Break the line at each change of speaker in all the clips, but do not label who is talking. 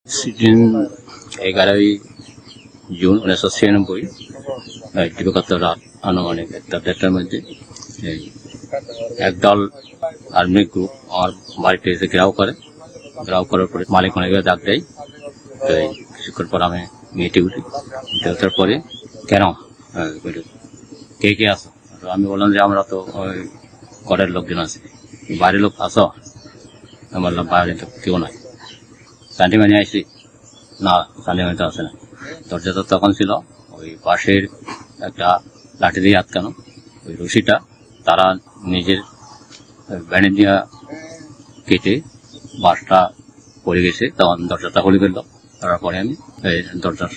Season 11ই June 1996 দিবাগত রাত আনুমানিক 1:30টার মধ্যে একদল আর্মি গ্রুপ আমার বাড়িতে এসে ঘেরাও করার পরে মালিক অনেক ডাক দেয়। কিছুক্ষণ পর আমি মেয়েটে উঠি, ওঠার পরে কেন কে কে আসো? আমি বললাম যে আমরা তো ঘরের লোকজন আছি, বাইরের লোক আসো? আমি বললাম বাইরে তো কেউ নাই। সানডে মানে আসি না, সানডে মানে তো আসে না। দরজাটা তখন ছিল ওই পাশের একটা লাঠি দিয়ে আটকানো, ওই রশিটা তারা নিজের ব্যানে দিয়া কেটে বাসটা পড়ে গেছে, তখন দরজাটা খুলে ফেললো। তারপরে আমি দরজার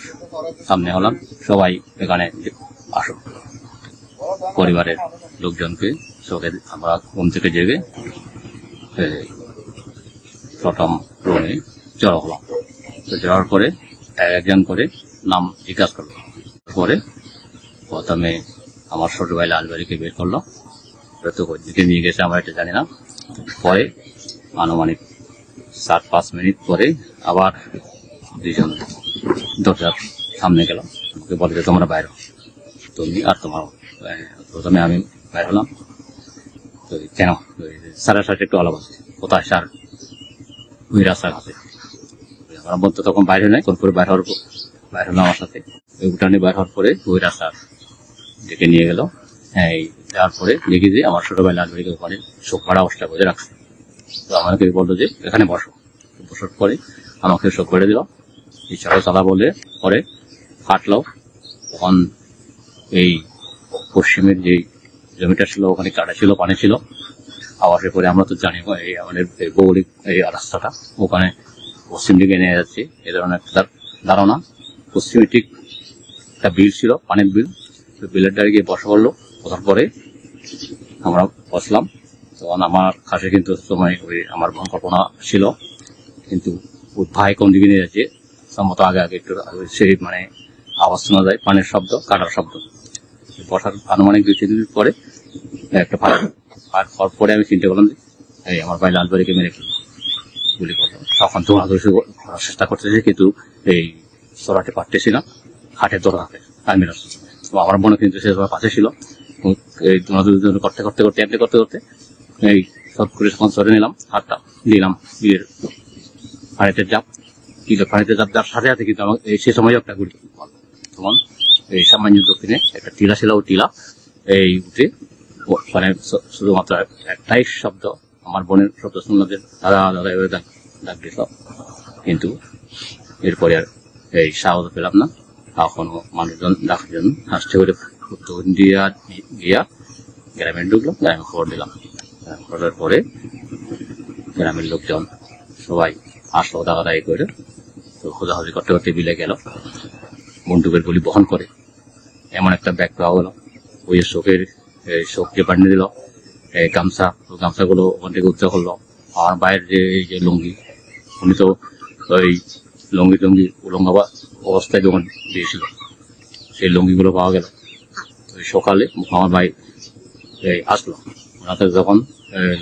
সামনে হলাম, সবাই এখানে আসো। পরিবারের লোকজনকে চোখে আমরা ঘুম থেকে জেগে প্রথম রুমে জড়ো হলাম। তো যাওয়ার পরে একজন করে নাম জিজ্ঞাসা করলো। পরে প্রথমে আমার ছোট ভাই লালবাড়িকে বের করলো, তো দিকে নিয়ে গেছে আমরা এটা জানি না। পরে আনুমানিক 4-5 মিনিট পরে আবার দুইজন দরজার সামনে গেল, আমাকে বলে যে তোমরা বাইরে, তুমি আর তোমার। প্রথমে আমি বাইর হলাম। তো কেন স্যারের সাথে একটু আলাপ আছে, কোথায় স্যার? ওই রাস্তার কাছে। আমরা বলতে তখন বাইরে নাই, কোন করে বাইর হলো আমার সাথে। ওই উঠানে বাইর হওয়ার পরে ওই রাস্তার ডেকে নিয়ে গেল। তারপরে দেখি যে আমার ছোট ভাই লালবাড়িকে ওখানে শোক ভাড়া অবস্থা বসে রাখছে। তো আমাকে বললো যে এখানে বসার পরে আমাকে শোক করে দিল। ইচ্ছা চালা বলে পরে হাঁটলো। তখন এই পশ্চিমের যে জমিটা ছিল ওখানে কাটা ছিল, পানি ছিল। আবাসের পরে আমরা তো জানি এই আমাদের ভৌগোলিক এই রাস্তাটা ওখানে পশ্চিম দিকে নিয়ে যাচ্ছে, এ ধরনের একটা ধারণা। পশ্চিমে ঠিক একটা বিল ছিল, পানির বিল। বিলের ডাড়ি গিয়ে বসা পড়লো। বসার পরে আমরা বসলাম। তখন আমার কাছে কিন্তু সময় ওই আমার কল্পনা ছিল, কিন্তু ওই ভাই কোন দিকে নিয়ে যাচ্ছে সম্ভবত আগে একটু সেই মানে আওয়াজ শোনা যায়, পানির শব্দ, কাটার শব্দ। বসার আনুমানিক 2-3 মিনিট পরে একটা ফায়ার হওয়ার পরে আমি চিন্তা করলাম যে এই আমার ভাই লালবাড়িকে মেরে গুলি করলো। তখন দৌড়াদৌড়ি করার চেষ্টা করতেছি, কিন্তু এই চড়াতে পারতেছি না, হাটের দৌড় হাতে আর্মির। তো আমার মনে কিন্তু সে পাশে ছিল। এই দৌড়াদৌড়ি করতে এই সব করে যখন সরে নিলাম, হাতটা দিলাম বিয়ের পানিতে চাপ দেওয়ার সাথে সাথে কিন্তু আমার সে সময় একটা গুলি। তখন এই সামান্য দক্ষিণে একটা টিলা ছিল, ওই টিলা এই উঠে মানে শুধুমাত্র একটাই শব্দ, আমার বোনের শব্দ শুনলাম যে দাদা দাদা এভাবে ডাক দিল। কিন্তু এরপরে আর এই সাহস পেলাম না। তখন মানুষজন ডাকার জন্য হাসতে করে গিয়া গ্রামে ঢুকলো, গ্রামে খবর দিলাম। খবরের পরে গ্রামের লোকজন সবাই আসলো দাগাদাগি করে। তো খোঁজাখুঁজি করতে করতে বিলে গেল, বন্দুকের গুলি বহন করে এমন একটা ব্যাগ পাওয়া গেল। ওই শোককে বানিয়ে দিল গামছাগুলো ওখান থেকে উদ্ধার করলো। আমার বাইরের যে লুঙ্গি, উনি তো ওই লুঙ্গি উলঙ্গ অবস্থায় যখন দিয়েছিল, সেই লুঙ্গিগুলো পাওয়া গেল। ওই সকালে আমার ভাই আসলো, ওনাকে যখন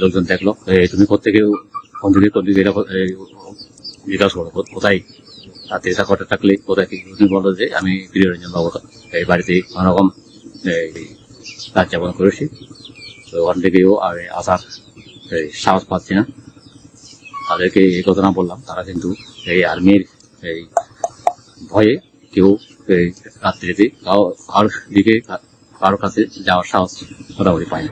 লোকজন দেখলো তুমি কোথেকে কোন দিকে জিজ্ঞাসা করো কোথায় রাতে এসা করতে থাকলে কোথায় কি, উনি বললো যে আমি প্রিয়রঞ্জন বাবু এই বাড়িতে কোনোরকম রাত যাপন করেছি। তো ওখান থেকেও আমি আসার সাহস পাচ্ছি না। তাদেরকে এই ঘটনা বললাম, তারা কিন্তু এই আর্মির এই ভয়ে কেউ রাত্রিতে কারোর দিকে কারোর কাছে যাওয়ার সাহস মোটামুটি পায় না।